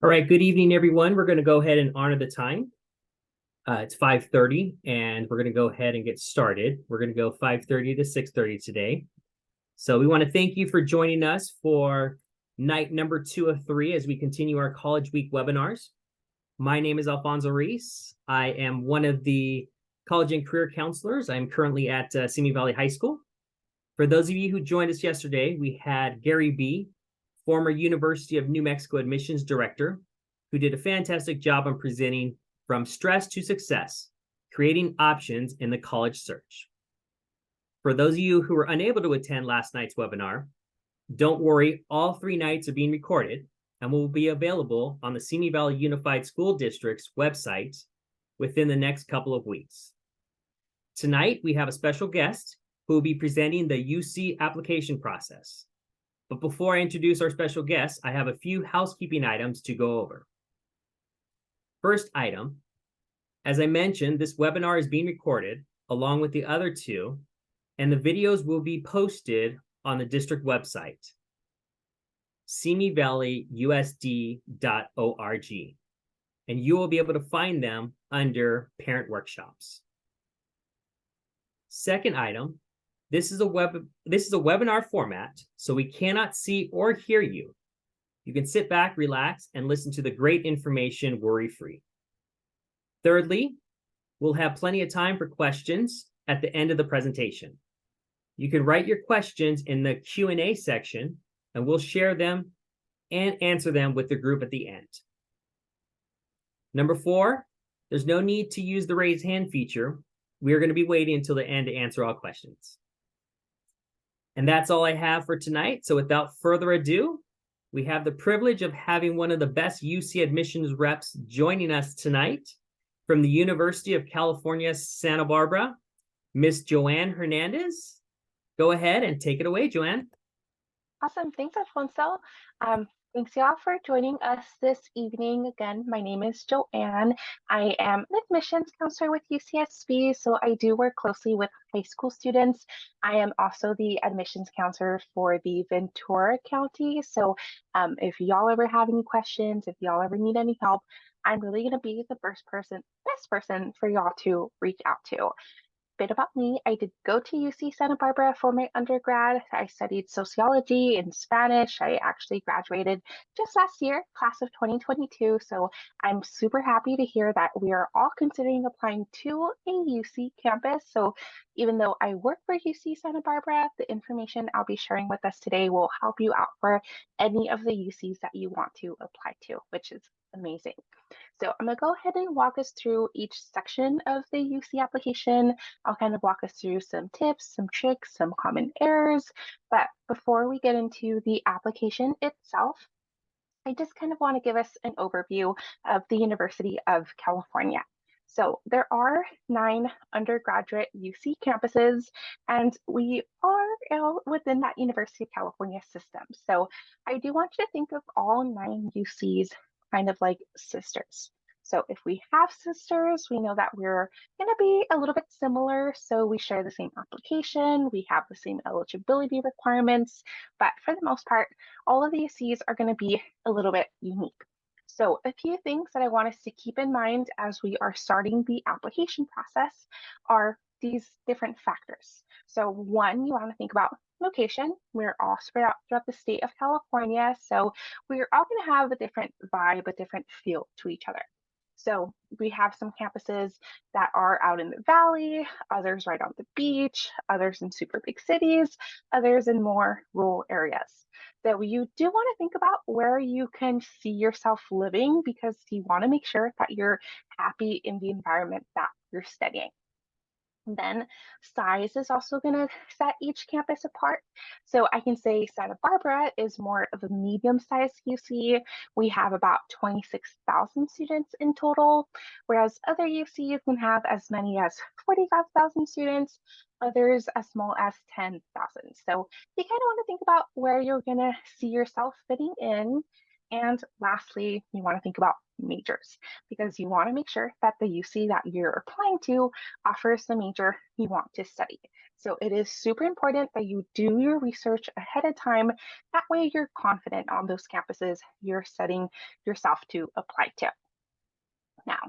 All right, good evening, everyone. We're going to go ahead and honor the time. It's 5:30, and we're going to go ahead and get started. We're going to go 5:30 to 6:30 today. So we want to thank you for joining us for night number 2 of 3 as we continue our College Week webinars. My name is Alfonso Reese. I am one of the college and career counselors. I'm currently at Simi Valley High School. For those of you who joined us yesterday, we had Gary B., former University of New Mexico admissions director, who did a fantastic job on presenting From Stress to Success, Creating Options in the College Search. For those of you who were unable to attend last night's webinar, don't worry, all 3 nights are being recorded and will be available on the Simi Valley Unified School District's website within the next couple of weeks. Tonight, we have a special guest who will be presenting the UC application process. But before I introduce our special guest, I have a few housekeeping items to go over. First item, as I mentioned, this webinar is being recorded along with the other 2, and the videos will be posted on the district website, simivalleyusd.org, and you will be able to find them under Parent Workshops. Second item, this is a webinar format, so we cannot see or hear you. You can sit back, relax, and listen to the great information worry-free. Thirdly, we'll have plenty of time for questions at the end of the presentation. You can write your questions in the Q&A section, and we'll share them and answer them with the group at the end. Number 4, there's no need to use the raise hand feature. We are going to be waiting until the end to answer all questions. And that's all I have for tonight. So without further ado, we have the privilege of having one of the best UC admissions reps joining us tonight from the University of California, Santa Barbara, Miss Joanne Hernandez. Go ahead and take it away, Joanne. Awesome. Thanks, Alfonso. Thanks, y'all, for joining us this evening. Again, my name is Joanne. I am an admissions counselor with UCSB, so I do work closely with high school students. I am also the admissions counselor for the Ventura County. So if y'all ever have any questions, if y'all ever need any help, I'm really going to be the best person for y'all to reach out to. Bit about me, I did go to UC Santa Barbara for my undergrad. I studied sociology and Spanish. I actually graduated just last year, class of 2022. So I'm super happy to hear that we are all considering applying to a UC campus. So even though I work for UC Santa Barbara, the information I'll be sharing with us today will help you out for any of the UCs that you want to apply to, which is amazing. So I'm going to go ahead and walk us through each section of the UC application. I'll kind of walk us through some tips, some tricks, some common errors. But before we get into the application itself, I just kind of want to give us an overview of the University of California. So there are 9 undergraduate UC campuses, and we are within that University of California system. So I do want you to think of all 9 UCs kind of like sisters. So if we have sisters, we know that we're going to be a little bit similar. So we share the same application, we have the same eligibility requirements, but for the most part, all of the UCs are going to be a little bit unique. So a few things that I want us to keep in mind as we are starting the application process are these different factors. So one, you want to think about location. We're all spread out throughout the state of California, so we're all going to have a different vibe, a different feel to each other. So we have some campuses that are out in the valley, others right on the beach, others in super big cities, others in more rural areas. So you do want to think about where you can see yourself living, because you want to make sure that you're happy in the environment that you're studying. Then size is also going to set each campus apart. So I can say Santa Barbara is more of a medium-sized UC. We have about 26,000 students in total, whereas other UCs can have as many as 45,000 students, others as small as 10,000. So you kind of want to think about where you're going to see yourself fitting in. And lastly, you want to think about majors, because you want to make sure that the UC that you're applying to offers the major you want to study. So it is super important that you do your research ahead of time. That way you're confident on those campuses you're setting yourself to apply to. Now,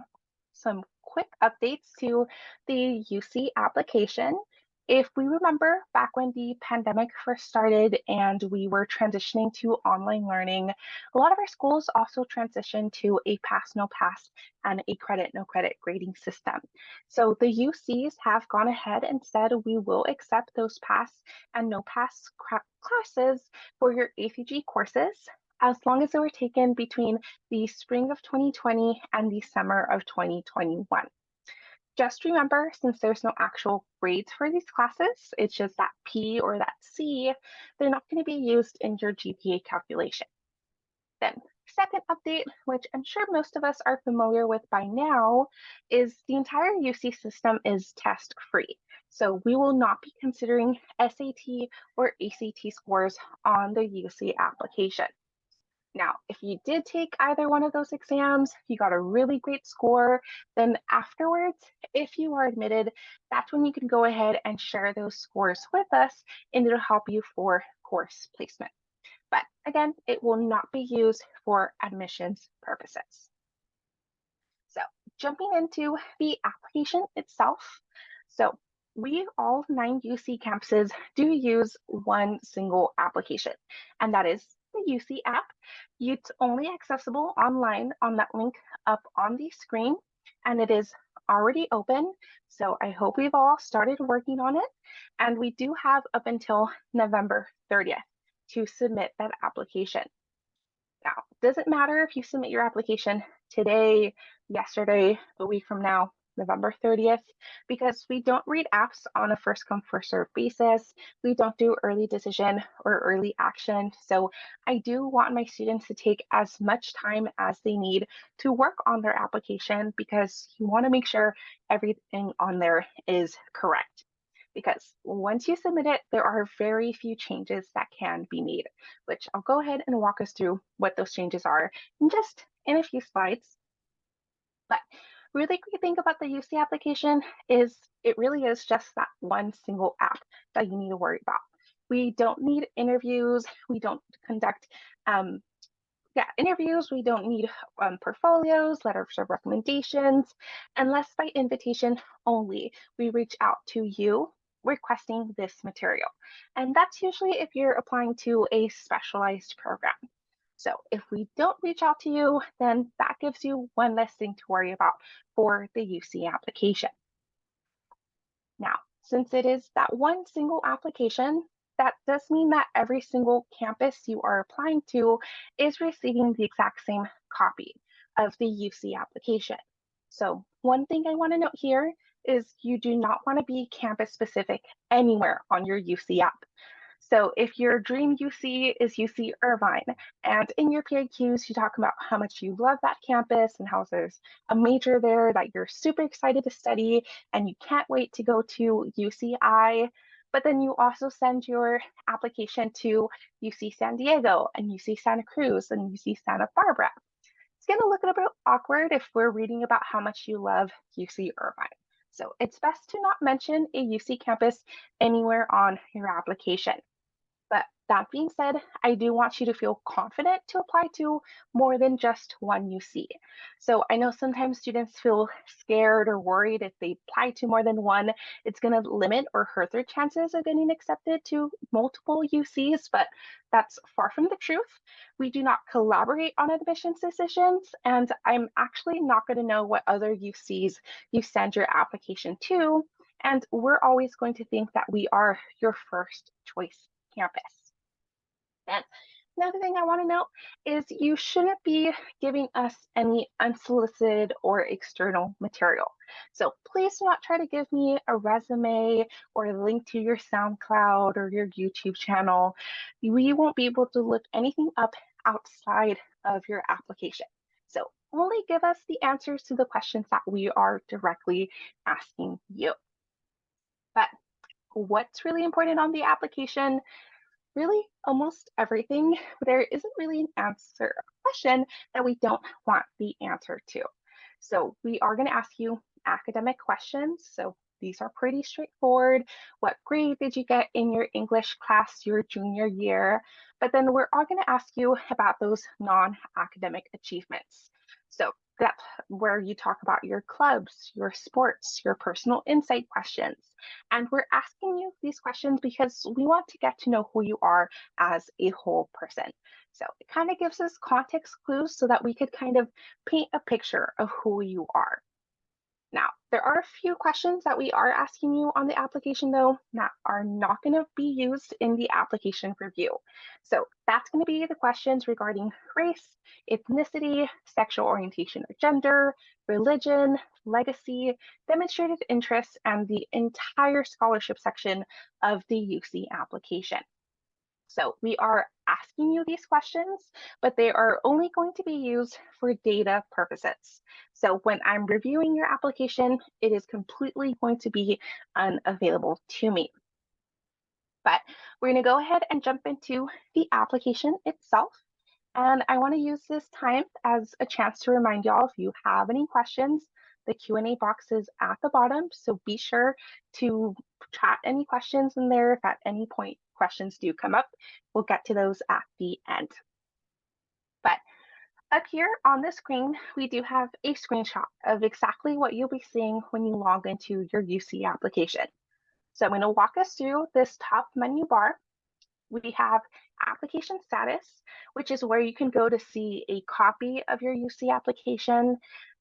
some quick updates to the UC application. If we remember back when the pandemic first started and we were transitioning to online learning, a lot of our schools also transitioned to a pass no pass and a credit no credit grading system. So the UCs have gone ahead and said we will accept those pass and no pass classes for your ACG courses as long as they were taken between the spring of 2020 and the summer of 2021. Just remember, since there's no actual grades for these classes, it's just that P or that C, they're not going to be used in your GPA calculation. Then, second update, which I'm sure most of us are familiar with by now, is the entire UC system is test free. So we will not be considering SAT or ACT scores on the UC application. Now, if you did take either one of those exams, you got a really great score, then afterwards, if you are admitted, that's when you can go ahead and share those scores with us and it'll help you for course placement. But again, it will not be used for admissions purposes. So jumping into the application itself. So we, all 9 UC campuses, do use one single application, and that is the UC app. It's only accessible online on that link up on the screen, and it is already open. So I hope we've all started working on it, and we do have up until November 30th to submit that application. Now, doesn't matter if you submit your application today, yesterday, a week from now, November 30th, because we don't read apps on a first come, first served basis. We don't do early decision or early action. So I do want my students to take as much time as they need to work on their application because you want to make sure everything on there is correct. Because once you submit it, there are very few changes that can be made, which I'll go ahead and walk us through what those changes are in a few slides. But really great thing about the UC application is it really is just that one single app that you need to worry about. We don't need interviews. We don't conduct interviews. We don't need portfolios, letters of recommendations, unless by invitation only we reach out to you requesting this material. And that's usually if you're applying to a specialized program. So if we don't reach out to you, then that gives you one less thing to worry about for the UC application. Now, since it is that one single application, that does mean that every single campus you are applying to is receiving the exact same copy of the UC application. So one thing I want to note here is you do not want to be campus specific anywhere on your UC app. So if your dream UC is UC Irvine, and in your PIQs, you talk about how much you love that campus and how there's a major there that you're super excited to study and you can't wait to go to UCI, but then you also send your application to UC San Diego and UC Santa Cruz and UC Santa Barbara. It's going to look a little bit awkward if we're reading about how much you love UC Irvine. So it's best to not mention a UC campus anywhere on your application. But that being said, I do want you to feel confident to apply to more than just one UC. So I know sometimes students feel scared or worried if they apply to more than one, it's going to limit or hurt their chances of getting accepted to multiple UCs, but that's far from the truth. We do not collaborate on admissions decisions, and I'm actually not going to know what other UCs you send your application to, and we're always going to think that we are your first choice campus. And another thing I want to note is you shouldn't be giving us any unsolicited or external material. So please do not try to give me a resume or a link to your SoundCloud or your YouTube channel. We won't be able to look anything up outside of your application. So only give us the answers to the questions that we are directly asking you. But what's really important on the application? Really, almost everything. There isn't really an answer, a question that we don't want the answer to. So we are going to ask you academic questions. So These are pretty straightforward. What grade did you get in your English class your junior year? But then we're all going to ask you about those non-academic achievements. So that's where you talk about your clubs, your sports, your personal insight questions. And we're asking you these questions because we want to get to know who you are as a whole person. So it kind of gives us context clues so that we could kind of paint a picture of who you are. Now, there are a few questions that we are asking you on the application, though, that are not going to be used in the application review. So that's going to be the questions regarding race, ethnicity, sexual orientation or gender, religion, legacy, demonstrated interest, and the entire scholarship section of the UC application. So we are asking you these questions, but they are only going to be used for data purposes. So when I'm reviewing your application, it is completely going to be unavailable to me. But we're going to go ahead and jump into the application itself. And I want to use this time as a chance to remind y'all, if you have any questions, the Q&A box is at the bottom. So be sure to chat any questions in there. If at any point questions do come up, we'll get to those at the end. But up here on the screen, we do have a screenshot of exactly what you'll be seeing when you log into your UC application. So I'm going to walk us through this top menu bar. We have application status, which is where you can go to see a copy of your UC application.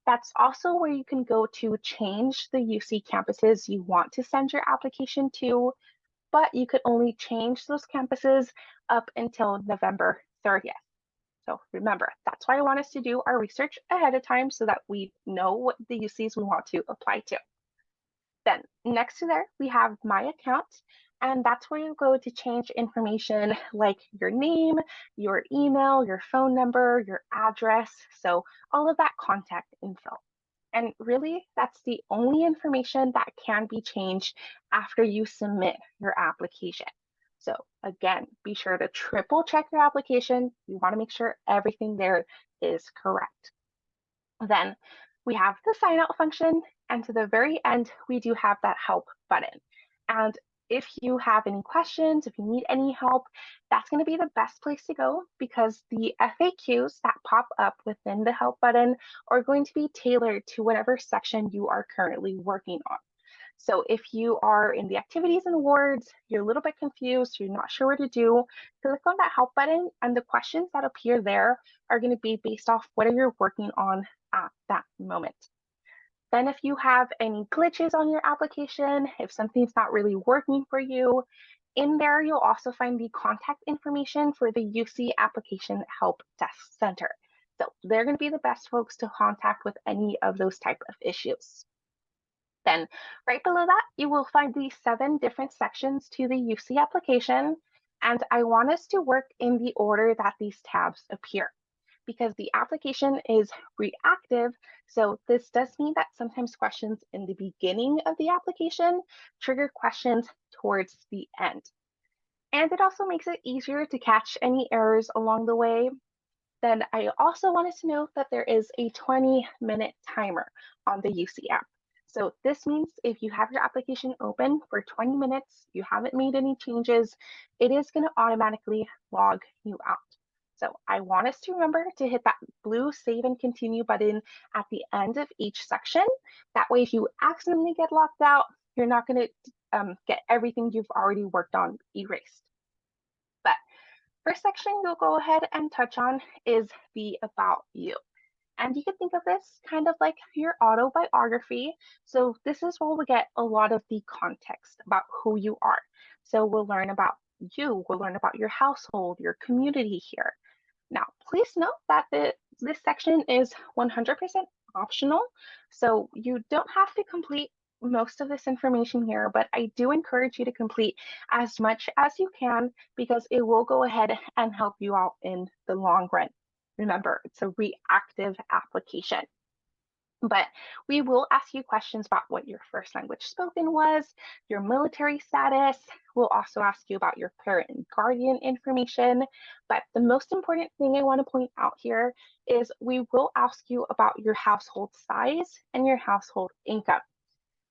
That's also where you can go to change the UC campuses you want to send your application to, but you could only change those campuses up until November 30th. So remember, that's why I want us to do our research ahead of time so that we know what the UCs we want to apply to. Then next to there, we have My Account, and that's where you go to change information like your name, your email, your phone number, your address, so all of that contact info. And really, that's the only information that can be changed after you submit your application. So again, be sure to triple check your application. You want to make sure everything there is correct. Then we have the sign out function, and to the very end, we do have that help button. And if you have any questions, if you need any help, that's going to be the best place to go because the FAQs that pop up within the help button are going to be tailored to whatever section you are currently working on. So if you are in the activities and awards, you're a little bit confused, you're not sure what to do, click on that help button and the questions that appear there are going to be based off what you're working on at that moment. Then if you have any glitches on your application, if something's not really working for you, in there you'll also find the contact information for the UC Application Help Desk Center. So they're going to be the best folks to contact with any of those type of issues. Then right below that, you will find the 7 different sections to the UC application. And I want us to work in the order that these tabs appear because the application is reactive. So this does mean that sometimes questions in the beginning of the application trigger questions towards the end. And it also makes it easier to catch any errors along the way. Then I also wanted to note that there is a 20-minute timer on the UC app. So this means if you have your application open for 20 minutes, you haven't made any changes, it is going to automatically log you out. So I want us to remember to hit that blue Save and Continue button at the end of each section. That way, if you accidentally get locked out, you're not going to get everything you've already worked on erased. But first section you'll go ahead and touch on is the About You. And you can think of this kind of like your autobiography. So this is where we'll get a lot of the context about who you are. So we'll learn about you, we'll learn about your household, your community here. Now, please note that this section is 100% optional. So you don't have to complete most of this information here, but I do encourage you to complete as much as you can because it will go ahead and help you out in the long run. Remember, it's a reactive application. But we will ask you questions about what your first language spoken was, your military status. We'll also ask you about your parent and guardian information. But the most important thing I want to point out here is we will ask you about your household size and your household income.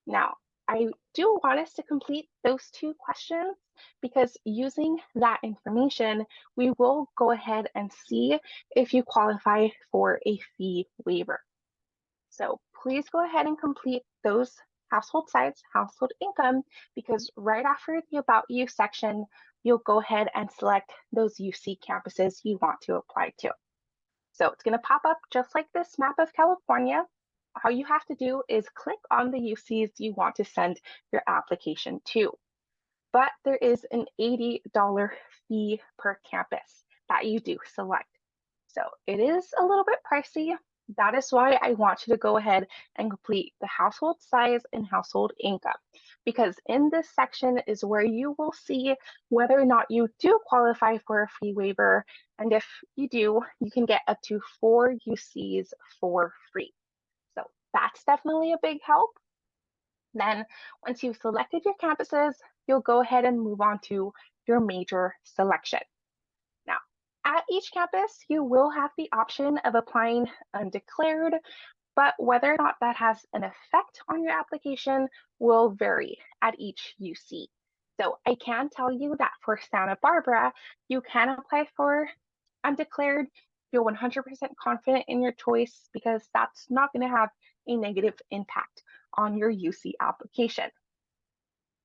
Now, I do want us to complete those two questions because using that information, we will go ahead and see if you qualify for a fee waiver. So please go ahead and complete those household size, household income, because right after the About You section, you'll go ahead and select those UC campuses you want to apply to. So it's going to pop up just like this map of California. All you have to do is click on the UCs you want to send your application to. But there is an $80 fee per campus that you do select. So it is a little bit pricey. That is why I want you to go ahead and complete the household size and household income, because in this section is where you will see whether or not you do qualify for a fee waiver. And if you do, you can get up to 4 UCs for free. So that's definitely a big help. Then once you've selected your campuses, you'll go ahead and move on to your major selection. Now, at each campus, you will have the option of applying undeclared, but whether or not that has an effect on your application will vary at each UC. So I can tell you that for Santa Barbara, you can apply for undeclared. Feel 100% confident in your choice because that's not going to have a negative impact on your UC application.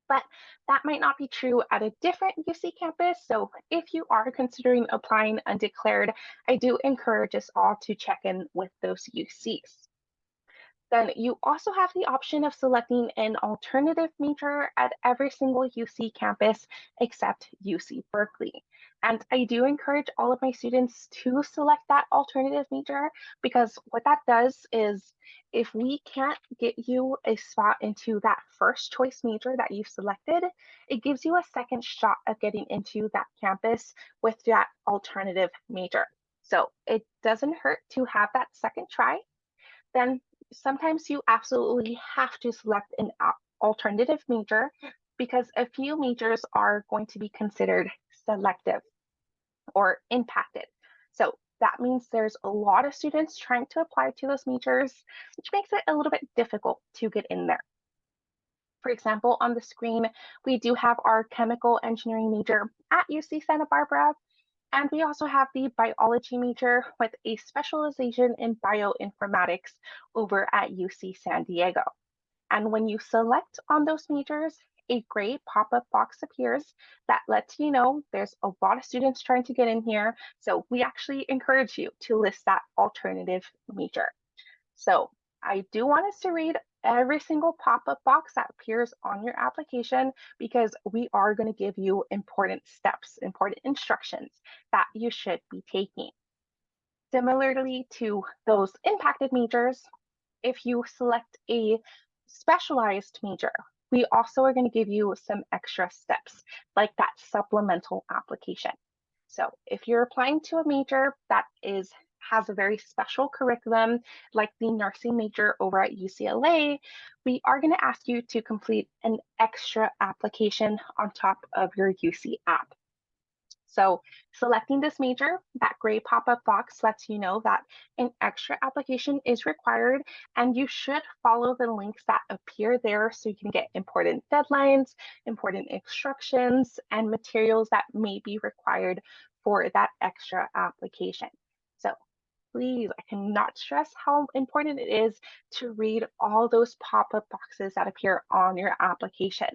But that might not be true at a different UC campus. So if you are considering applying undeclared, I do encourage us all to check in with those UCs. Then you also have the option of selecting an alternative major at every single UC campus except UC Berkeley. And I do encourage all of my students to select that alternative major because what that does is if we can't get you a spot into that first choice major that you've selected, it gives you a second shot of getting into that campus with that alternative major. So it doesn't hurt to have that second try. Then sometimes you absolutely have to select an alternative major because a few majors are going to be considered selective or impacted. So that means there's a lot of students trying to apply to those majors, which makes it a little bit difficult to get in there. For example, on the screen, we do have our chemical engineering major at UC Santa Barbara. And we also have the biology major with a specialization in bioinformatics over at UC San Diego. And when you select on those majors, a gray pop-up box appears that lets you know there's a lot of students trying to get in here. So we actually encourage you to list that alternative major. So I do want us to read every single pop-up box that appears on your application because we are going to give you important steps, important instructions that you should be taking. Similarly to those impacted majors, if you select a specialized major, we also are going to give you some extra steps like that supplemental application. So if you're applying to a major that has a very special curriculum, like the nursing major over at UCLA, we are going to ask you to complete an extra application on top of your UC app. So selecting this major, that gray pop-up box lets you know that an extra application is required and you should follow the links that appear there so you can get important deadlines, important instructions, and materials that may be required for that extra application. So please, I cannot stress how important it is to read all those pop-up boxes that appear on your application.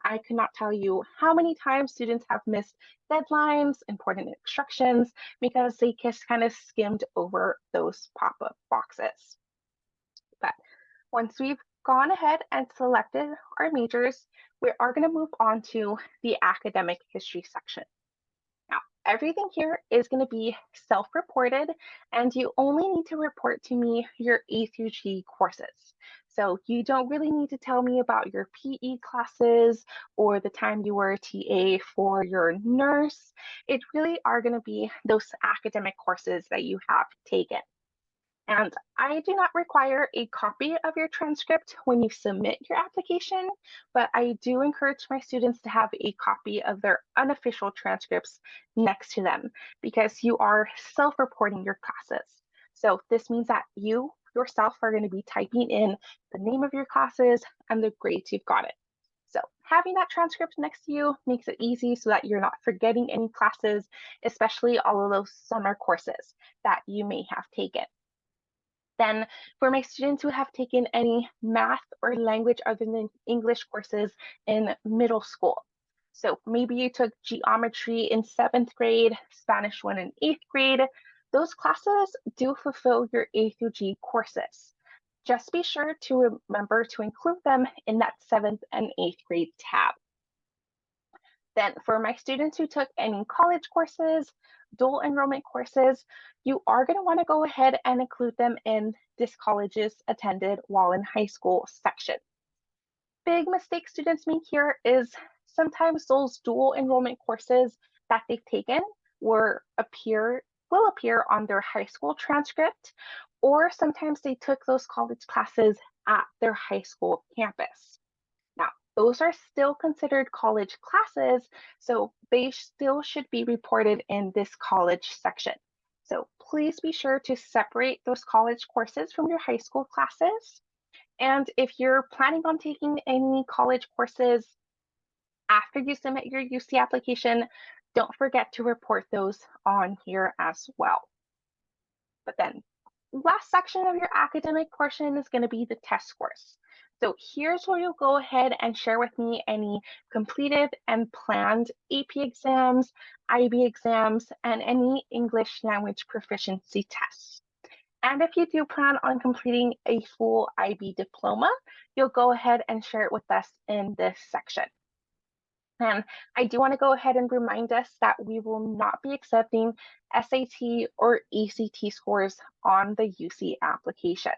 I cannot tell you how many times students have missed deadlines, important instructions, because they just kind of skimmed over those pop-up boxes. But once we've gone ahead and selected our majors, we are going to move on to the academic history section. Now, everything here is going to be self-reported, and you only need to report to me your A through G courses. So you don't really need to tell me about your PE classes or the time you were a TA for your nurse. It really are going to be those academic courses that you have taken. And I do not require a copy of your transcript when you submit your application, but I do encourage my students to have a copy of their unofficial transcripts next to them because you are self-reporting your classes. So this means that you yourself are going to be typing in the name of your classes and the grades you've gotten. So having that transcript next to you makes it easy so that you're not forgetting any classes, especially all of those summer courses that you may have taken. Then for my students who have taken any math or language other than English courses in middle school. So maybe you took geometry in 7th grade, Spanish 1 in 8th grade. Those classes do fulfill your A through G courses. Just be sure to remember to include them in that 7th and 8th grade tab. Then for my students who took any college courses, dual enrollment courses, you are going to want to go ahead and include them in this college's attended while in high school section. Big mistake students make here is sometimes those dual enrollment courses that they've taken will appear on their high school transcript, or sometimes they took those college classes at their high school campus. Now, those are still considered college classes, so they still should be reported in this college section. So please be sure to separate those college courses from your high school classes. And if you're planning on taking any college courses after you submit your UC application, don't forget to report those on here as well. But then last section of your academic portion is going to be the test scores. So here's where you'll go ahead and share with me any completed and planned AP exams, IB exams, and any English language proficiency tests. And if you do plan on completing a full IB diploma, you'll go ahead and share it with us in this section. And I do want to go ahead and remind us that we will not be accepting SAT or ACT scores on the UC application.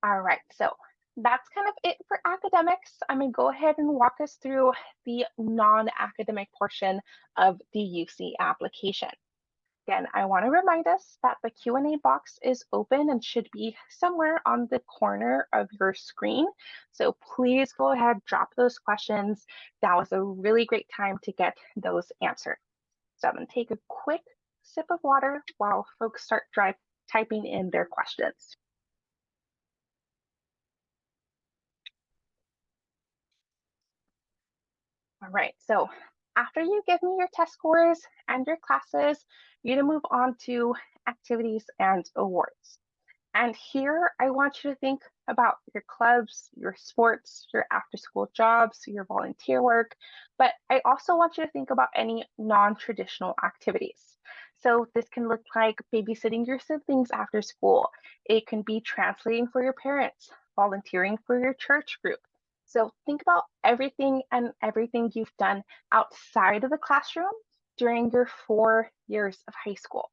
All right, so that's kind of it for academics. I'm going to go ahead and walk us through the non-academic portion of the UC application. Again, I want to remind us that the Q&A box is open and should be somewhere on the corner of your screen. So please go ahead, drop those questions. That was a really great time to get those answered. So I'm going to take a quick sip of water while folks start typing in their questions. All right, so after you give me your test scores and your classes, you're going to move on to activities and awards. And here I want you to think about your clubs, your sports, your after-school jobs, your volunteer work, but I also want you to think about any non-traditional activities. So this can look like babysitting your siblings after school. It can be translating for your parents, volunteering for your church group. So think about everything you've done outside of the classroom during your 4 years of high school.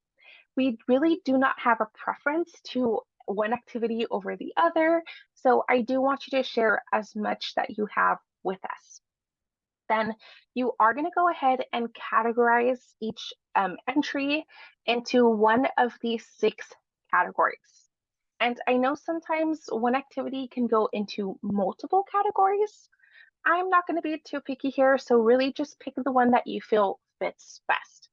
We really do not have a preference to one activity over the other. So I do want you to share as much that you have with us. Then you are going to go ahead and categorize each entry into one of these 6 categories. And I know sometimes one activity can go into multiple categories. I'm not going to be too picky here, so really just pick the one that you feel fits best.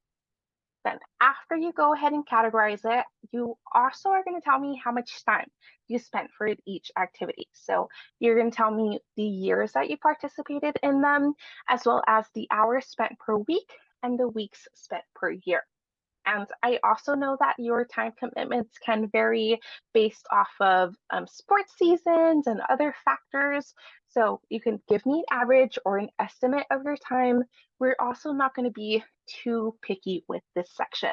Then after you go ahead and categorize it, you also are going to tell me how much time you spent for each activity. So you're going to tell me the years that you participated in them, as well as the hours spent per week and the weeks spent per year. And I also know that your time commitments can vary based off of sports seasons and other factors. So you can give me an average or an estimate of your time. We're also not going to be too picky with this section.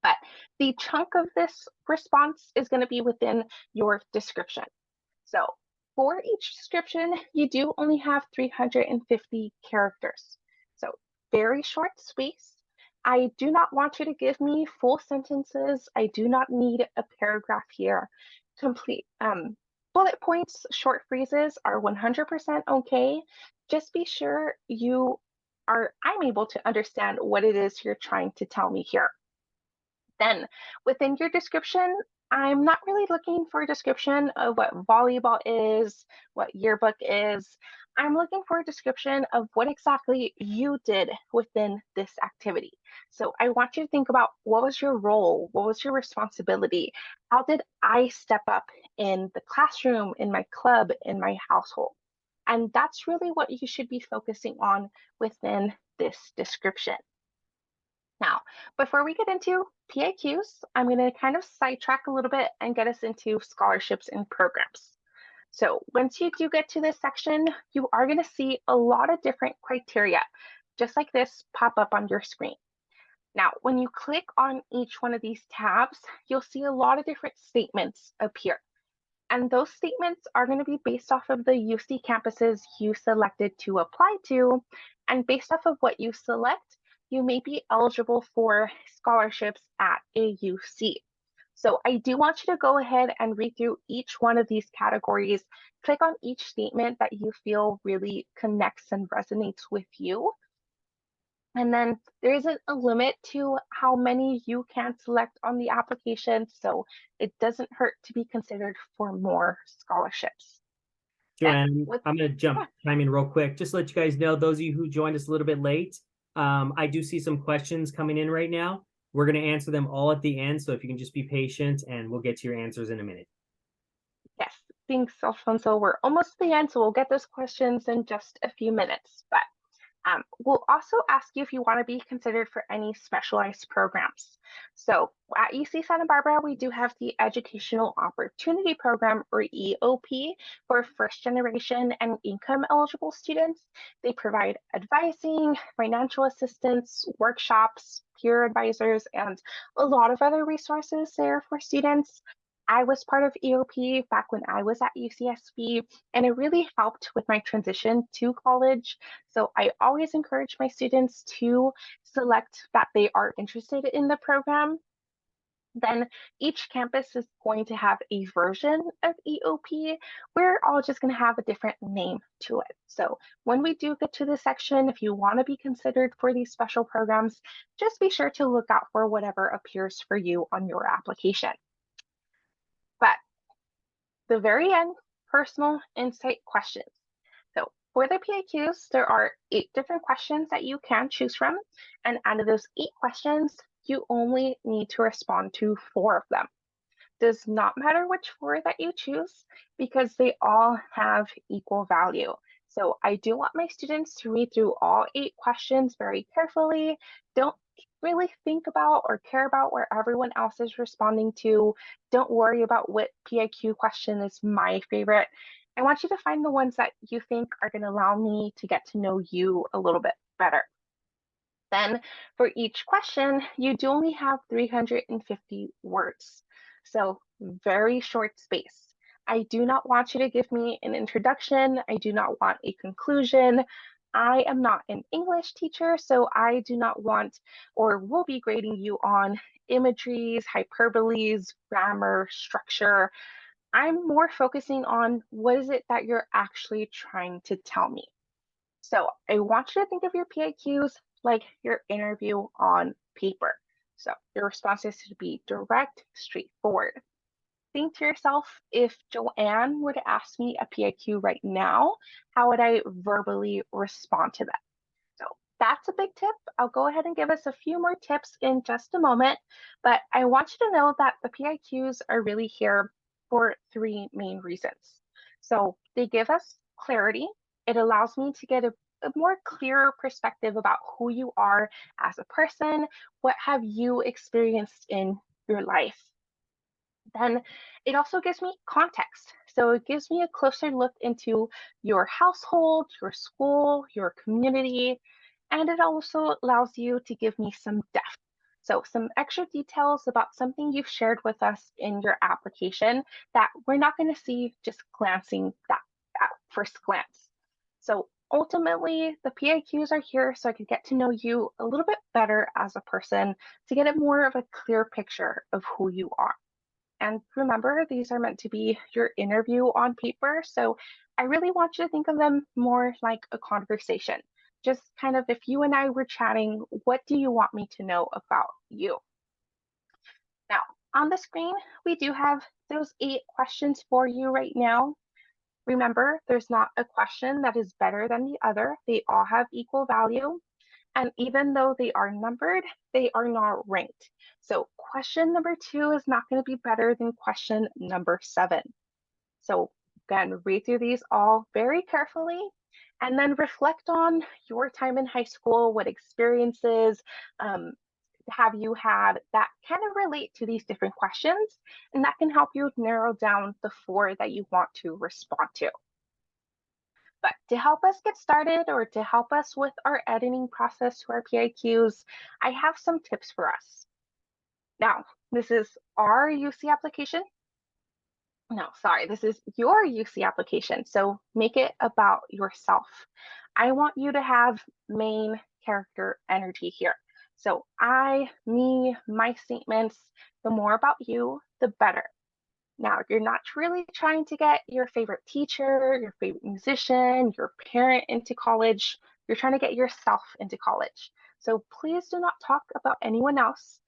But the chunk of this response is going to be within your description. So for each description, you do only have 350 characters. So very short, sweet. I do not want you to give me full sentences. I do not need a paragraph here. Complete bullet points, short phrases are 100% okay. Just be sure I'm able to understand what it is you're trying to tell me here. Then within your description, I'm not really looking for a description of what volleyball is, what yearbook is. I'm looking for a description of what exactly you did within this activity. So I want you to think about what was your role? What was your responsibility? How did I step up in the classroom, in my club, in my household? And that's really what you should be focusing on within this description. Now, before we get into PAQs, I'm going to kind of sidetrack a little bit and get us into scholarships and programs. So once you do get to this section, you are going to see a lot of different criteria, just like this, pop up on your screen. Now, when you click on each one of these tabs, you'll see a lot of different statements appear. And those statements are going to be based off of the UC campuses you selected to apply to. And based off of what you select, you may be eligible for scholarships at a UC. So I do want you to go ahead and read through each one of these categories. Click on each statement that you feel really connects and resonates with you. And then there isn't a limit to how many you can select on the application, so it doesn't hurt to be considered for more scholarships. Then Joanne, with I'm going to chime in real quick. Just to let you guys know, those of you who joined us a little bit late, I do see some questions coming in right now. We're going to answer them all at the end. So if you can just be patient and we'll get to your answers in a minute. yes, thanks, Alfonso. We're almost at the end, so we'll get those questions in just a few minutes. But we'll also ask you if you want to be considered for any specialized programs. So at UC Santa Barbara, we do have the Educational Opportunity Program, or EOP, for first generation and income eligible students. They provide advising, financial assistance, workshops, peer advisors, and a lot of other resources there for students. I was part of EOP back when I was at UCSB, and it really helped with my transition to college. So I always encourage my students to select that they are interested in the program. Then each campus is going to have a version of EOP. We're all just going to have a different name to it. So when we do get to this section, if you want to be considered for these special programs, just be sure to look out for whatever appears for you on your application. But the very end, personal insight questions. So for the PAQs, there are 8 different questions that you can choose from. And out of those 8 questions, you only need to respond to 4 of them. Does not matter which 4 that you choose because they all have equal value. So I do want my students to read through all 8 questions very carefully. Don't really think about or care about where everyone else is responding to. Don't worry about what PIQ question is my favorite. I want you to find the ones that you think are going to allow me to get to know you a little bit better. Then for each question, you do only have 350 words. So very short space. I do not want you to give me an introduction. I do not want a conclusion. I am not an English teacher, so I do not want or will be grading you on imageries, hyperboles, grammar, structure. I'm more focusing on what is it that you're actually trying to tell me. So I want you to think of your PIQs like your interview on paper. So your responses should be direct, straightforward. Think to yourself, if Joanne were to ask me a PIQ right now, how would I verbally respond to that? So that's a big tip. I'll go ahead and give us a few more tips in just a moment, but I want you to know that the PIQs are really here for 3 main reasons. So they give us clarity. It allows me to get a more clearer perspective about who you are as a person. What have you experienced in your life? Then it also gives me context. So it gives me a closer look into your household, your school, your community, and it also allows you to give me some depth. So some extra details about something you've shared with us in your application that we're not going to see just glancing that at first glance. So ultimately, the PIQs are here so I can get to know you a little bit better as a person to get a more of a clear picture of who you are. And remember, these are meant to be your interview on paper. So I really want you to think of them more like a conversation. Just kind of if you and I were chatting, what do you want me to know about you? Now, On the screen, we do have those 8 questions for you right now. Remember, there's not a question that is better than the other. They all have equal value. And even though they are numbered, they are not ranked. So question number 2 is not going to be better than question number 7. So again, read through these all very carefully and then reflect on your time in high school, what experiences um, have you had that kind of relate to these different questions, and that can help you narrow down the 4 that you want to respond to. But to help us get started or to help us with our editing process to our PIQs, I have some tips for us. Now, this is our UC application. No, sorry, this is your UC application. So make it about yourself. I want you to have main character energy here. So I, me, my statements, the more about you, the better. Now, you're not really trying to get your favorite teacher, your favorite musician, your parent into college. You're trying to get yourself into college. So please do not talk about anyone else.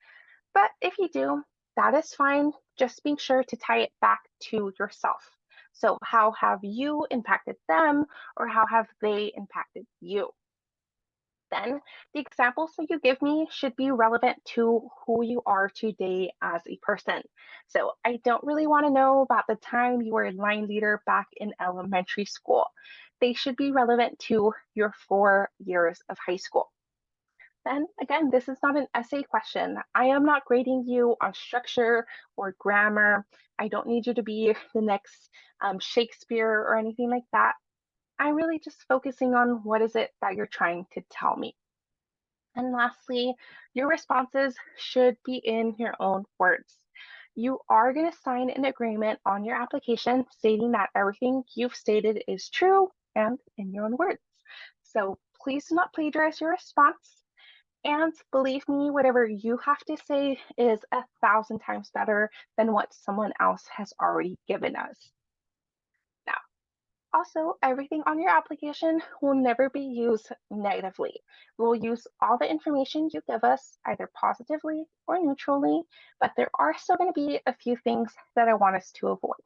But if you do, that is fine. Just be sure to tie it back to yourself. So how have you impacted them, or how have they impacted you? Then the examples that you give me should be relevant to who you are today as a person. So I don't really want to know about the time you were a line leader back in elementary school. They should be relevant to your 4 years of high school. Then again, this is not an essay question. I am not grading you on structure or grammar. I don't need you to be the next Shakespeare or anything like that. I'm really just focusing on what is it that you're trying to tell me. And lastly, your responses should be in your own words. You are going to sign an agreement on your application stating that everything you've stated is true and in your own words. So please do not plagiarize your response. And believe me, whatever you have to say is 1,000 times better than what someone else has already given us. Now, also, everything on your application will never be used negatively. We will use all the information you give us either positively or neutrally, but there are still going to be a few things that I want us to avoid.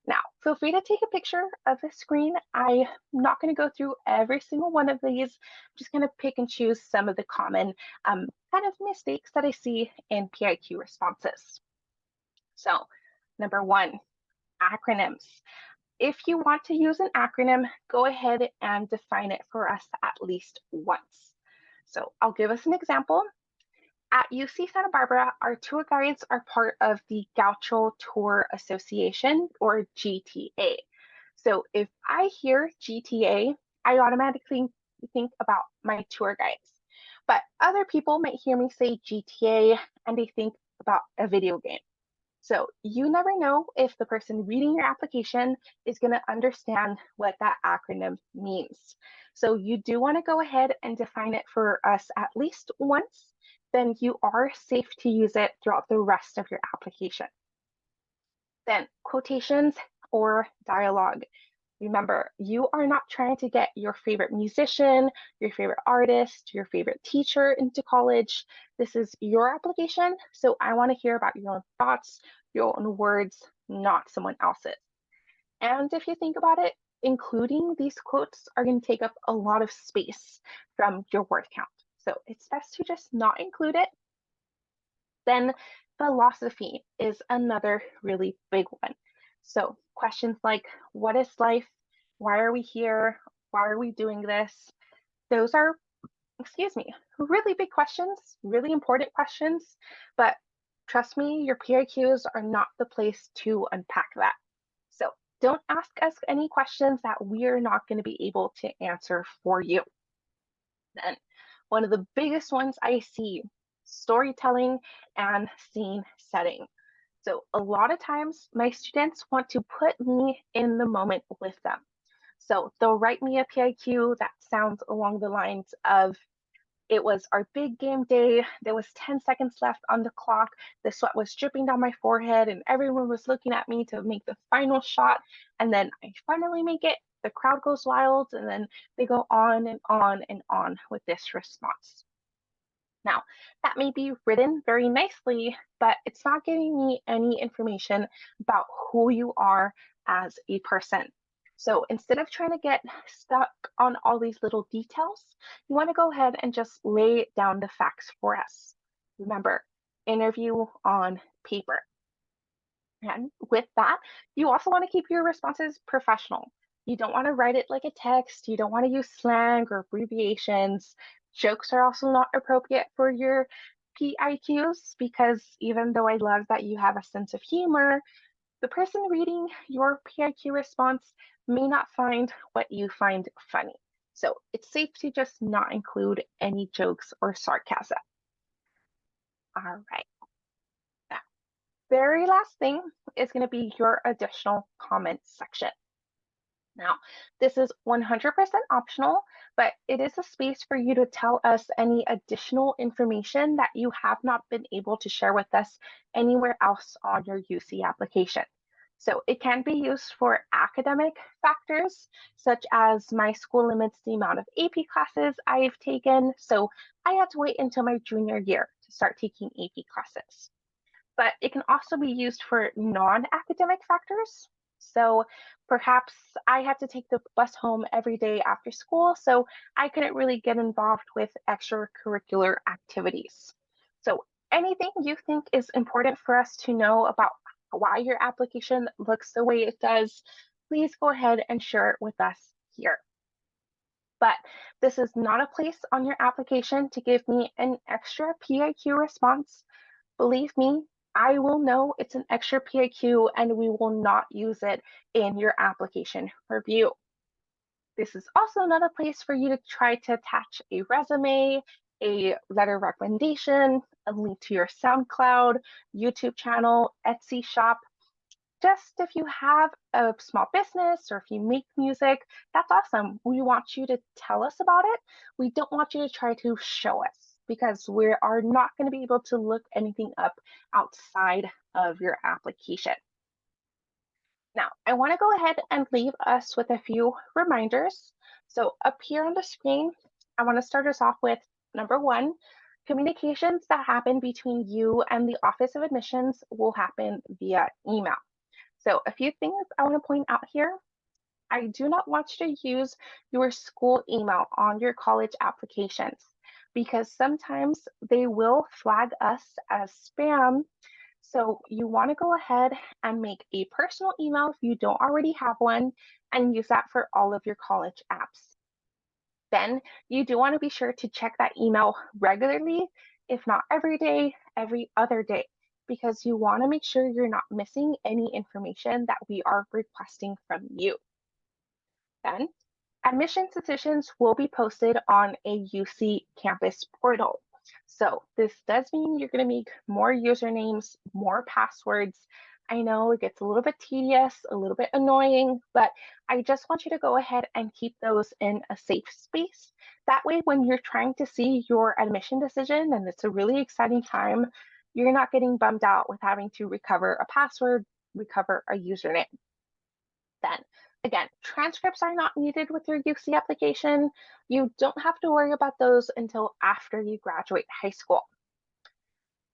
Now, feel free to take a picture of the screen. I'm not going to go through every single one of these. I'm just going to pick and choose some of the common kind of mistakes that I see in PIQ responses. So, number 1, acronyms. If you want to use an acronym, go ahead and define it for us at least once. So I'll give us an example. At UC Santa Barbara, our tour guides are part of the Gaucho Tour Association, or GTA. So if I hear GTA, I automatically think about my tour guides. But other people might hear me say GTA and they think about a video game. So you never know if the person reading your application is going to understand what that acronym means. So you do want to go ahead and define it for us at least once, then you are safe to use it throughout the rest of your application. Then quotations or dialogue. Remember, you are not trying to get your favorite musician, your favorite artist, your favorite teacher into college. This is your application, so I want to hear about your own thoughts, your own words, not someone else's. And if you think about it, including these quotes are going to take up a lot of space from your word count. So it's best to just not include it. Then philosophy is another really big one. So questions like, what is life? Why are we here? Why are we doing this? Those are, excuse me, really big questions, really important questions, but trust me, your PIQs are not the place to unpack that. So don't ask us any questions that we're not going to be able to answer for you. Then one of the biggest ones I see, storytelling and scene setting. So a lot of times my students want to put me in the moment with them. So they'll write me a PIQ that sounds along the lines of, it was our big game day. There was 10 seconds left on the clock. The sweat was dripping down my forehead and everyone was looking at me to make the final shot. And then I finally make it. The crowd goes wild and then they go on and on and on with this response. Now, that may be written very nicely, but it's not giving me any information about who you are as a person. So instead of trying to get stuck on all these little details, you want to go ahead and just lay down the facts for us. Remember, interview on paper. And with that, you also want to keep your responses professional. You don't want to write it like a text. You don't want to use slang or abbreviations. Jokes are also not appropriate for your PIQs because even though I love that you have a sense of humor, the person reading your PIQ response may not find what you find funny. So it's safe to just not include any jokes or sarcasm. All right. Very last thing is going to be your additional comments section. Now, this is 100% optional, but it is a space for you to tell us any additional information that you have not been able to share with us anywhere else on your UC application. So it can be used for academic factors, such as my school limits the amount of AP classes I've taken, so I had to wait until my junior year to start taking AP classes. But it can also be used for non-academic factors. So perhaps I had to take the bus home every day after school, so I couldn't really get involved with extracurricular activities. So anything you think is important for us to know about why your application looks the way it does, please go ahead and share it with us here. But this is not a place on your application to give me an extra PIQ response. Believe me, I will know it's an extra PIQ and we will not use it in your application review. This is also not a place for you to try to attach a resume, a letter of recommendation, a link to your SoundCloud, YouTube channel, Etsy shop. Just if you have a small business or if you make music, that's awesome. We want you to tell us about it. We don't want you to try to show us because we are not going to be able to look anything up outside of your application. Now, I want to go ahead and leave us with a few reminders. So up here on the screen, I want to start us off with number one, communications that happen between you and the Office of Admissions will happen via email. So a few things I want to point out here. I do not want you to use your school email on your college applications because sometimes they will flag us as spam. So you want to go ahead and make a personal email if you don't already have one and use that for all of your college apps. Then you do want to be sure to check that email regularly, if not every day, every other day, because you want to make sure you're not missing any information that we are requesting from you. Then, admissions decisions will be posted on a UC campus portal. So this does mean you're going to make more usernames, more passwords. I know it gets a little bit tedious, a little bit annoying, but I just want you to go ahead and keep those in a safe space. That way, when you're trying to see your admission decision and it's a really exciting time, you're not getting bummed out with having to recover a password, recover a username. Then, again, transcripts are not needed with your UC application. You don't have to worry about those until after you graduate high school.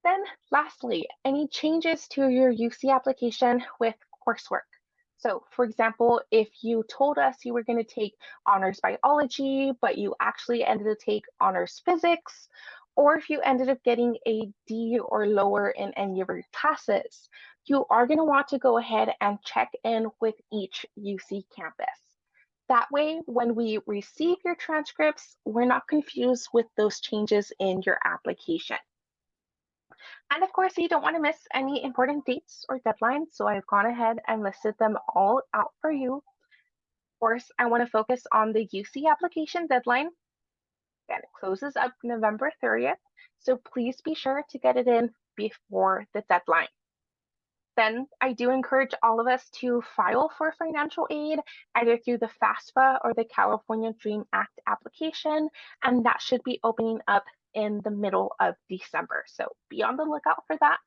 Then lastly, any changes to your UC application with coursework. So for example, if you told us you were going to take honors biology, but you actually ended to take honors physics, or if you ended up getting a D or lower in any of your classes, you are going to want to go ahead and check in with each UC campus. That way, when we receive your transcripts, we're not confused with those changes in your application. And of course, you don't want to miss any important dates or deadlines, so I've gone ahead and listed them all out for you. Of course, I want to focus on the UC application deadline. Again, it closes up November 30th, so please be sure to get it in before the deadline. Then I do encourage all of us to file for financial aid either through the FAFSA or the California DREAM Act application, and that should be opening up in the middle of December. So be on the lookout for that.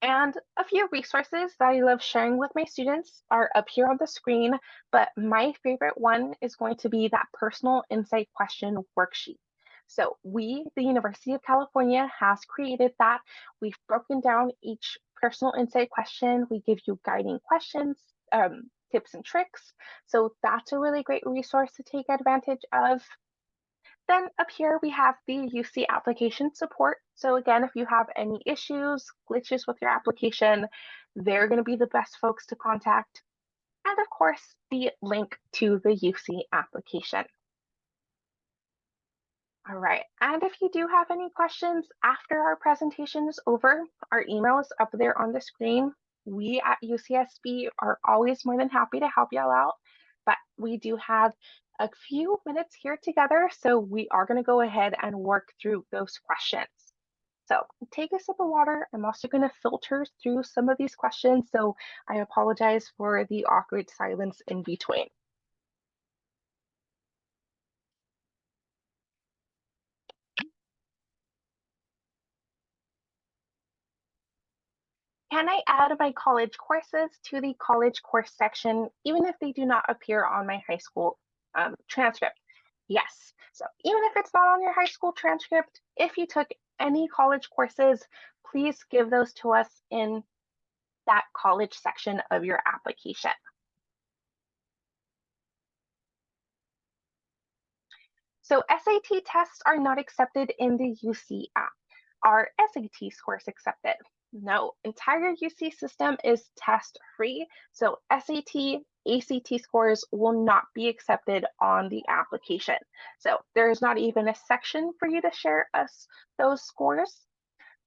And a few resources that I love sharing with my students are up here on the screen, but my favorite one is going to be that personal insight question worksheet. So we, the University of California, has created that. We've broken down each personal insight question. We give you guiding questions, tips and tricks. So that's a really great resource to take advantage of. Then up here we have the UC application support. So again, if you have any issues, glitches with your application, they're going to be the best folks to contact. And of course, the link to the UC application. All right, and if you do have any questions after our presentation is over, our email is up there on the screen. We at UCSB are always more than happy to help y'all out, but we do have a few minutes here together, so we are going to go ahead and work through those questions. So take a sip of water. I'm also going to filter through some of these questions, so I apologize for the awkward silence in between. Can I add my college courses to the college course section, even if they do not appear on my high school transcript? Yes. So even if it's not on your high school transcript, if you took any college courses, please give those to us in that college section of your application. So SAT tests are not accepted in the UC app. Are SAT scores accepted? No, entire UC system is test free. So SAT, ACT scores will not be accepted on the application. So there's not even a section for you to share us those scores.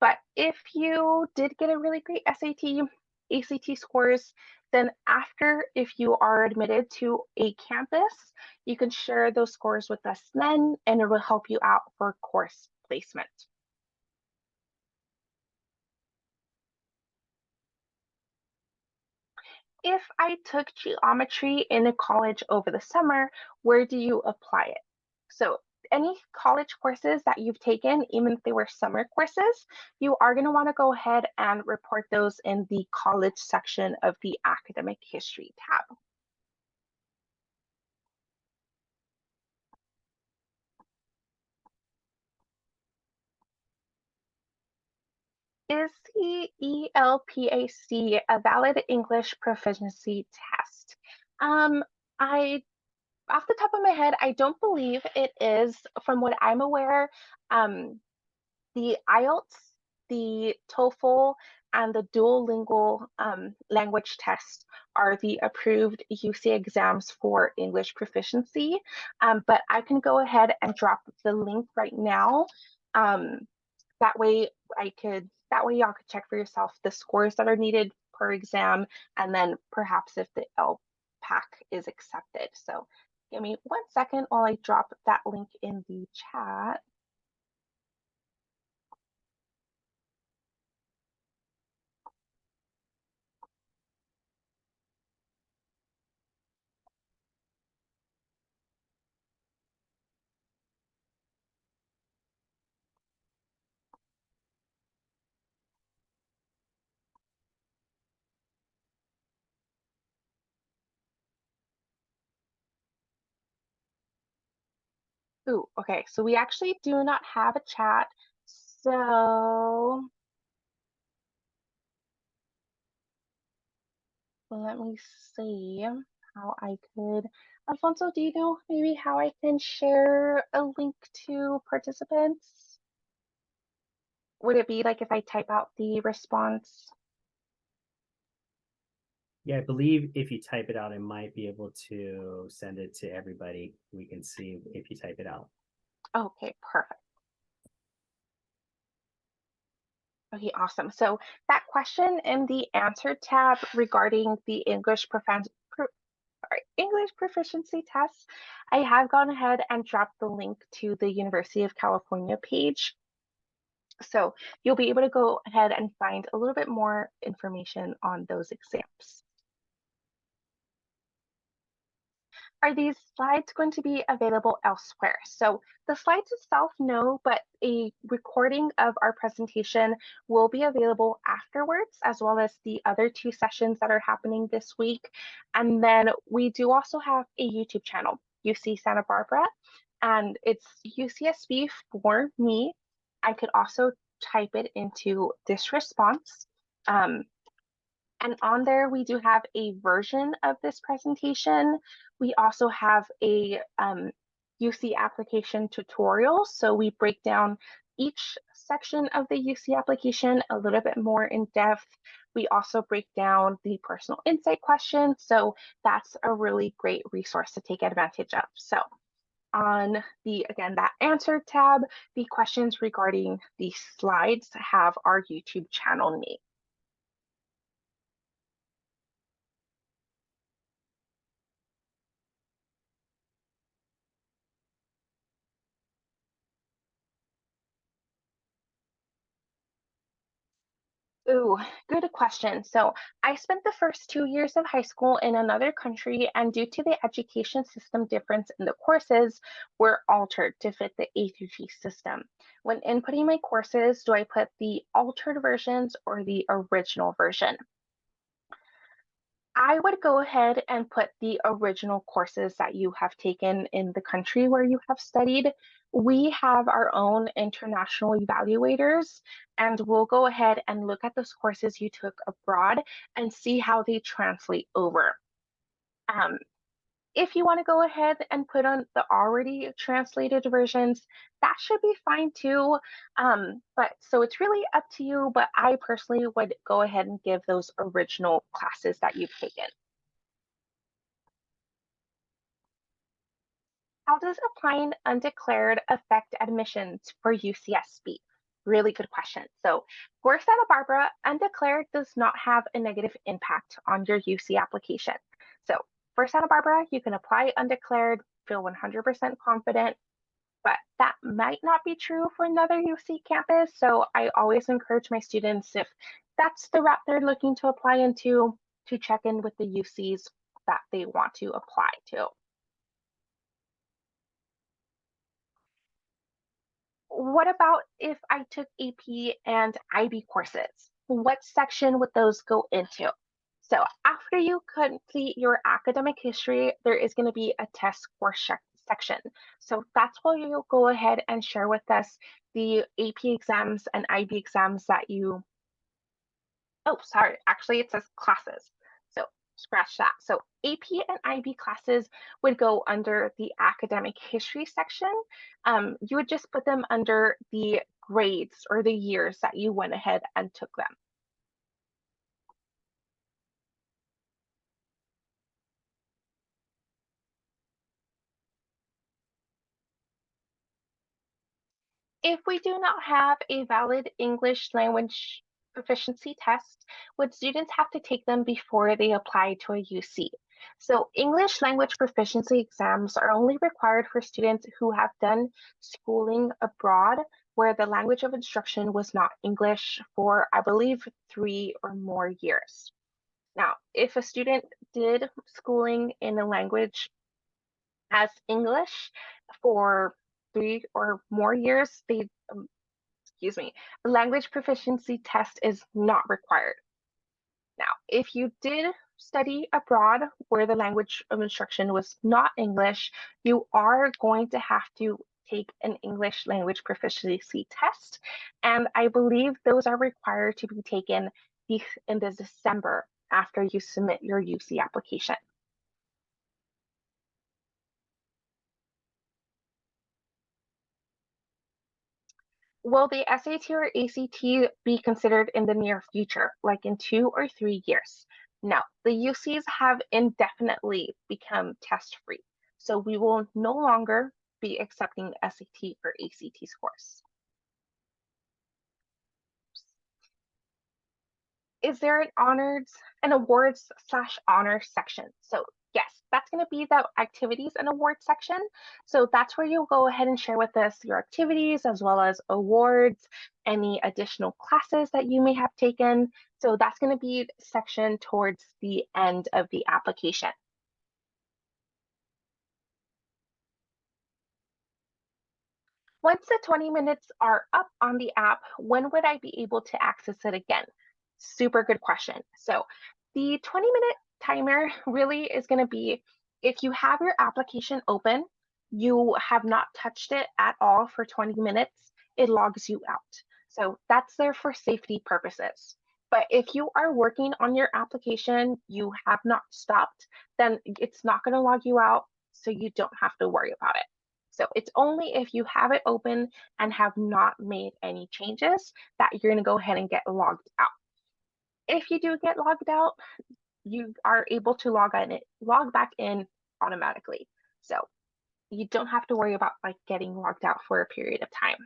But if you did get a really great SAT, ACT scores, then after, if you are admitted to a campus, you can share those scores with us then, and it will help you out for course placement. If I took geometry in a college over the summer, where do you apply it? So any college courses that you've taken, even if they were summer courses, you are going to want to go ahead and report those in the college section of the academic history tab. Is the ELPAC a valid English proficiency test? Off the top of my head, I don't believe it is. From what I'm aware, the IELTS, the TOEFL, and the Duolingo language test are the approved UC exams for English proficiency. But I can go ahead and drop the link right now. That way y'all could check for yourself the scores that are needed per exam, and then perhaps if the LPAC is accepted. So give me 1 second while I drop that link in the chat. Ooh, okay, so we actually do not have a chat. So let me see how I could. Alfonso, do you know maybe how I can share a link to participants? Would it be like if I type out the response? Yeah, I believe if you type it out, I might be able to send it to everybody. We can see if you type it out. Okay, perfect. Okay, awesome. So that question in the answer tab regarding the English proficiency test, I have gone ahead and dropped the link to the University of California page. So you'll be able to go ahead and find a little bit more information on those exams. Are these slides going to be available elsewhere? So the slides itself, no, but a recording of our presentation will be available afterwards, as well as the other 2 sessions that are happening this week. And then we do also have a YouTube channel, UC Santa Barbara, and it's UCSB for me. I could also type it into this response. And on there, we do have a version of this presentation. We also have a UC application tutorial. So we break down each section of the UC application a little bit more in depth. We also break down the personal insight questions. So that's a really great resource to take advantage of. So on the, again, that answer tab, the questions regarding the slides have our YouTube channel name. Ooh, good question. So I spent the first 2 years of high school in another country, and due to the education system difference in the courses, were altered to fit the A through G system. When inputting my courses, do I put the altered versions or the original version? I would go ahead and put the original courses that you have taken in the country where you have studied. We have our own international evaluators, and we'll go ahead and look at those courses you took abroad and see how they translate over. Um, if you want to go ahead and put on the already translated versions, that should be fine too. But so it's really up to you, but I personally would go ahead and give those original classes that you've taken. How does applying undeclared affect admissions for UCSB? Really good question. So for Santa Barbara, undeclared does not have a negative impact on your UC application. So for Santa Barbara, you can apply undeclared, feel 100% confident, but that might not be true for another UC campus. So I always encourage my students, if that's the route they're looking to apply into, to check in with the UCs that they want to apply to. What about if I took AP and IB courses? What section would those go into? So after you complete your academic history, there is going to be a test course section. So that's where you'll go ahead and share with us the AP exams and IB exams that you, oh, sorry, actually it says classes. So scratch that. So AP and IB classes would go under the academic history section. You would just put them under the grades or the years that you went ahead and took them. If we do not have a valid English language proficiency test, would students have to take them before they apply to a UC? So English language proficiency exams are only required for students who have done schooling abroad where the language of instruction was not English for, I believe, 3 or more years. Now, if a student did schooling in a language as English for 3 or more years, they, excuse me, a language proficiency test is not required. Now, if you did study abroad where the language of instruction was not English, you are going to have to take an English language proficiency test. And I believe those are required to be taken in the December after you submit your UC application. Will the SAT or ACT be considered in the near future, like in 2 or 3 years? No, the UCs have indefinitely become test-free, so we will no longer be accepting SAT or ACT scores. Is there an awards/honor section? So yes, that's going to be the activities and awards section. So that's where you'll go ahead and share with us your activities as well as awards, any additional classes that you may have taken. So that's going to be section towards the end of the application. Once the 20 minutes are up on the app, when would I be able to access it again? Super good question. So the 20-minute timer really is going to be if you have your application open, you have not touched it at all for 20 minutes, it logs you out. So that's there for safety purposes. But if you are working on your application, you have not stopped, then it's not going to log you out, so you don't have to worry about it. So it's only if you have it open and have not made any changes that you're going to go ahead and get logged out. If you do get logged out, you are able to log back in automatically. So you don't have to worry about like getting logged out for a period of time.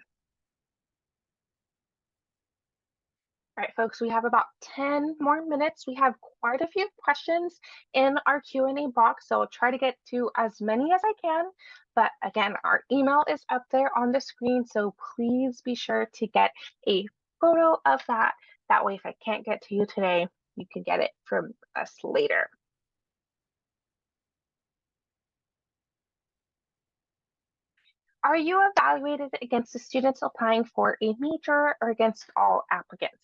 All right, folks, we have about 10 more minutes. We have quite a few questions in our Q&A box, so I'll try to get to as many as I can. But again, our email is up there on the screen, so please be sure to get a photo of that. That way, if I can't get to you today, you can get it from us later. Are you evaluated against the students applying for a major or against all applicants?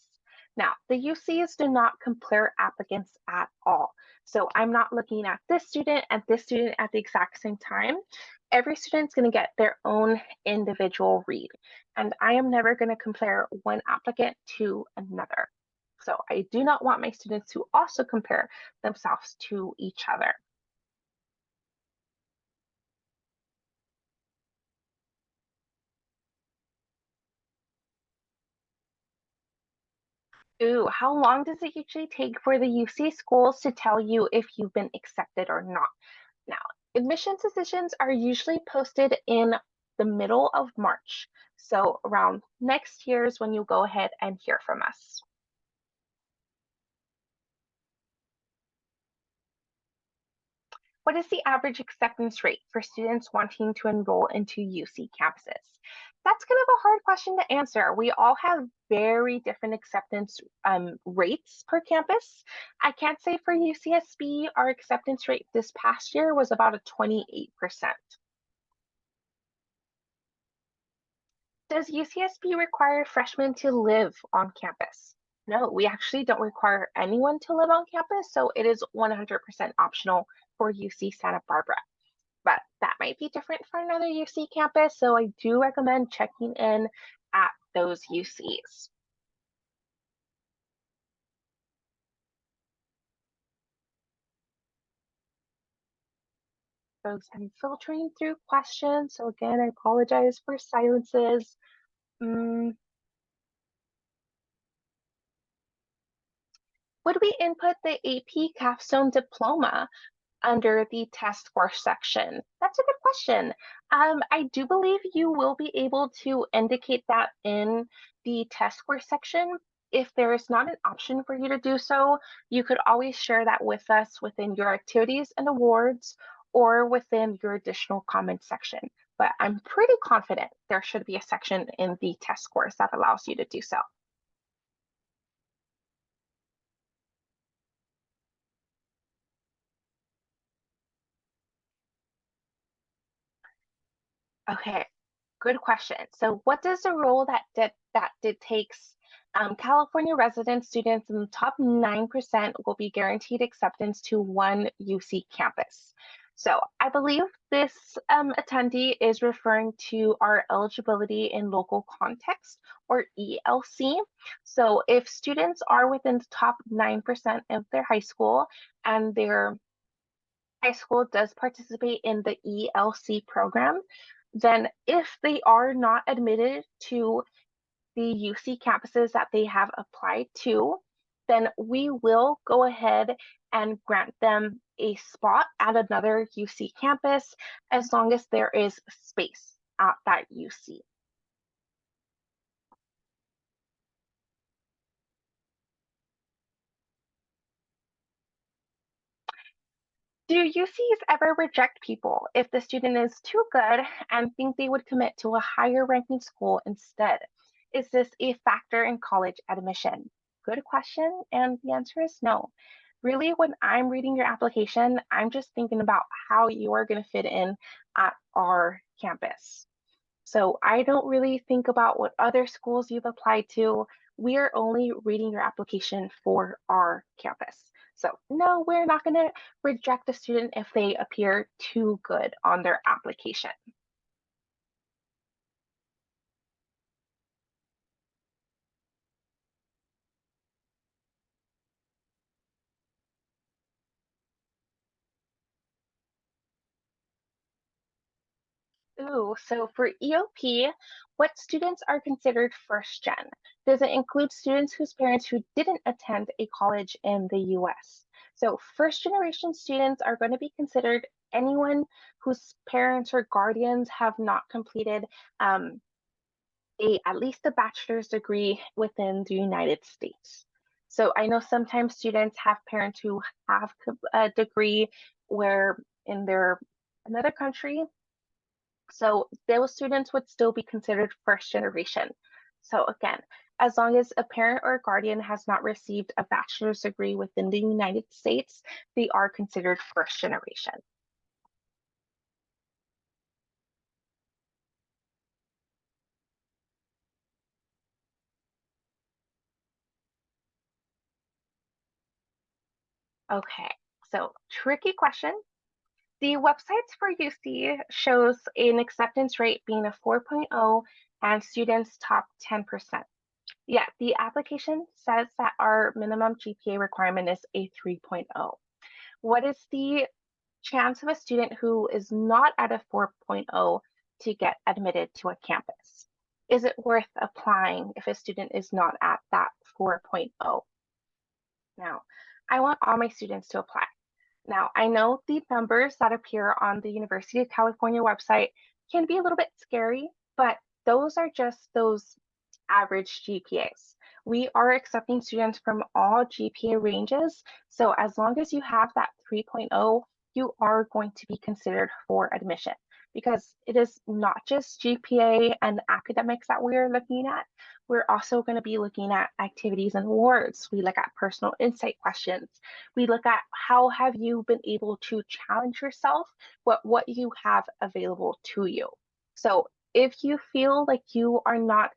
Now, the UCs do not compare applicants at all. So I'm not looking at this student and this student at the exact same time. Every student's going to get their own individual read. And I am never going to compare one applicant to another. So I do not want my students to also compare themselves to each other. Ooh, how long does it usually take for the UC schools to tell you if you've been accepted or not? Now, admissions decisions are usually posted in the middle of March. So around next year is when you go ahead and hear from us. What is the average acceptance rate for students wanting to enroll into UC campuses? That's kind of a hard question to answer. We all have very different acceptance rates per campus. I can't say for UCSB, our acceptance rate this past year was about a 28%. Does UCSB require freshmen to live on campus? No, we actually don't require anyone to live on campus, so it is 100% optional for UC Santa Barbara. But that might be different for another UC campus, so I do recommend checking in at those UCs. Folks, I'm filtering through questions, so again, I apologize for silences. Would we input the AP capstone diploma under the test score section? That's a good question. I do believe you will be able to indicate that in the test score section. If there is not an option for you to do so, you could always share that with us within your activities and awards or within your additional comments section. But I'm pretty confident there should be a section in the test scores that allows you to do so. Okay, good question. So what does the rule that dictates California resident students in the top 9% will be guaranteed acceptance to one UC campus? So I believe this attendee is referring to our eligibility in local context, or ELC. So if students are within the top 9% of their high school and their high school does participate in the ELC program, then if they are not admitted to the UC campuses that they have applied to, then we will go ahead and grant them a spot at another UC campus as long as there is space at that UC. Do UCs ever reject people if the student is too good and think they would commit to a higher ranking school instead? Is this a factor in college admission? Good question, and the answer is no. Really, when I'm reading your application, I'm just thinking about how you are going to fit in at our campus. So I don't really think about what other schools you've applied to. We're only reading your application for our campus. So no, we're not going to reject a student if they appear too good on their application. Ooh, so for EOP, what students are considered first gen? Does it include students whose parents who didn't attend a college in the US? So first generation students are going to be considered anyone whose parents or guardians have not completed at least a bachelor's degree within the United States. So I know sometimes students have parents who have a degree where in their another country, so those students would still be considered first generation. So again, as long as a parent or guardian has not received a bachelor's degree within the United States, they are considered first generation. Okay, so tricky question. The websites for UC shows an acceptance rate being a 4.0 and students top 10%. Yeah, the application says that our minimum GPA requirement is a 3.0. What is the chance of a student who is not at a 4.0 to get admitted to a campus? Is it worth applying if a student is not at that 4.0? Now, I want all my students to apply. Now, I know the numbers that appear on the University of California website can be a little bit scary, but those are just those average GPAs. We are accepting students from all GPA ranges. So as long as you have that 3.0, you are going to be considered for admission because it is not just GPA and academics that we're looking at. We're also going to be looking at activities and awards. We look at personal insight questions. We look at how have you been able to challenge yourself, what you have available to you. So if you feel like you are not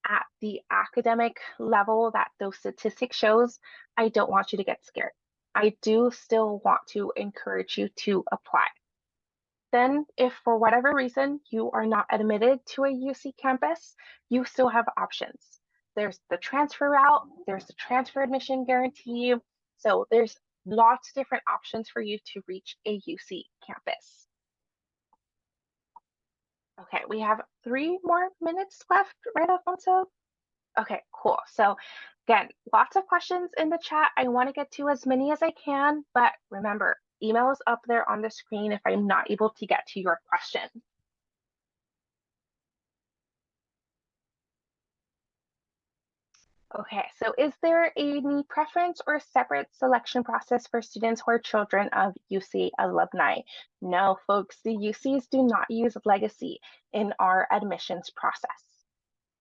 at the academic level that those statistics shows, I don't want you to get scared. I do still want to encourage you to apply. Then, if for whatever reason you are not admitted to a UC campus, you still have options. There's the transfer route, there's the transfer admission guarantee. So there's lots of different options for you to reach a UC campus. Okay, we have 3 more minutes left, right, Alfonso? Okay, cool. So again, lots of questions in the chat. I want to get to as many as I can, but remember, email is up there on the screen if I'm not able to get to your question. Okay, so is there any preference or separate selection process for students who are children of UC alumni? No, folks, the UCs do not use legacy in our admissions process.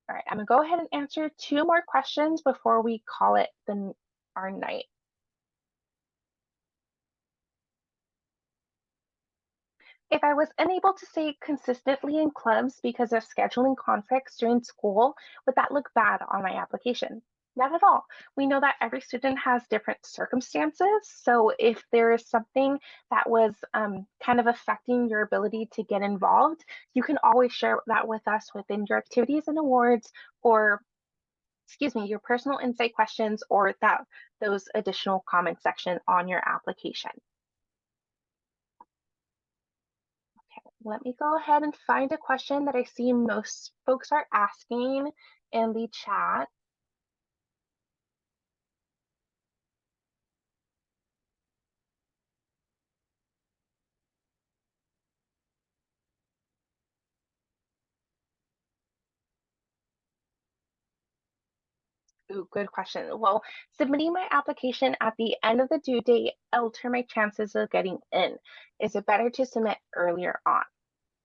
All right, I'm gonna go ahead and answer 2 more questions before we call it our night. If I was unable to stay consistently in clubs because of scheduling conflicts during school, would that look bad on my application? Not at all. We know that every student has different circumstances. So if there is something that was kind of affecting your ability to get involved, you can always share that with us within your activities and awards or your personal insight questions or those additional comment section on your application. Let me go ahead and find a question that I see most folks are asking in the chat. Ooh, good question. Well, submitting my application at the end of the due date alter my chances of getting in. Is it better to submit earlier on?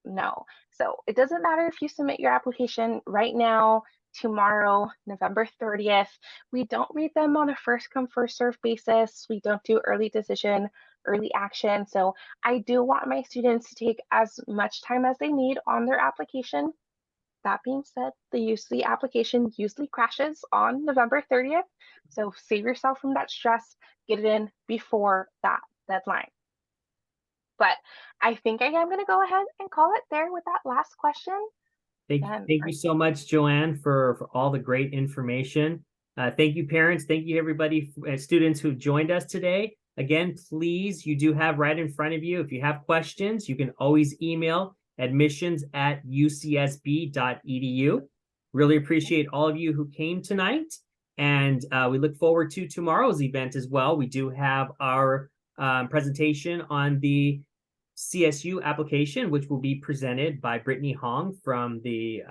No. So it doesn't matter if you submit your application right now, tomorrow, November 30th. We don't read them on a first come, first serve basis. We don't do early decision, early action. So I do want my students to take as much time as they need on their application. That being said, the application usually crashes on November 30th. So save yourself from that stress, get it in before that deadline. But I think I am going to go ahead and call it there with that last question. Thank you so much, Joanne, for all the great information. Thank you, parents. Thank you, everybody, students who joined us today. Again, please, you do have right in front of you, if you have questions, you can always email admissions@ucsb.edu. Really appreciate all of you who came tonight. And we look forward to tomorrow's event as well. We do have our presentation on the CSU application, which will be presented by Brittany Hong from the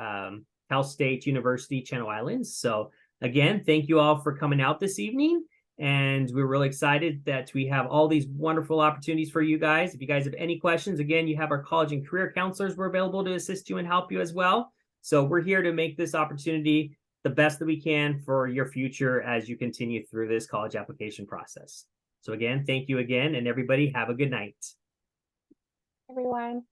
Cal State University Channel Islands. So again, thank you all for coming out this evening. And we're really excited that we have all these wonderful opportunities for you guys. If you guys have any questions, again, you have our college and career counselors. We're available to assist you and help you as well. So we're here to make this opportunity the best that we can for your future as you continue through this college application process. So again, thank you again, and everybody have a good night. Everyone.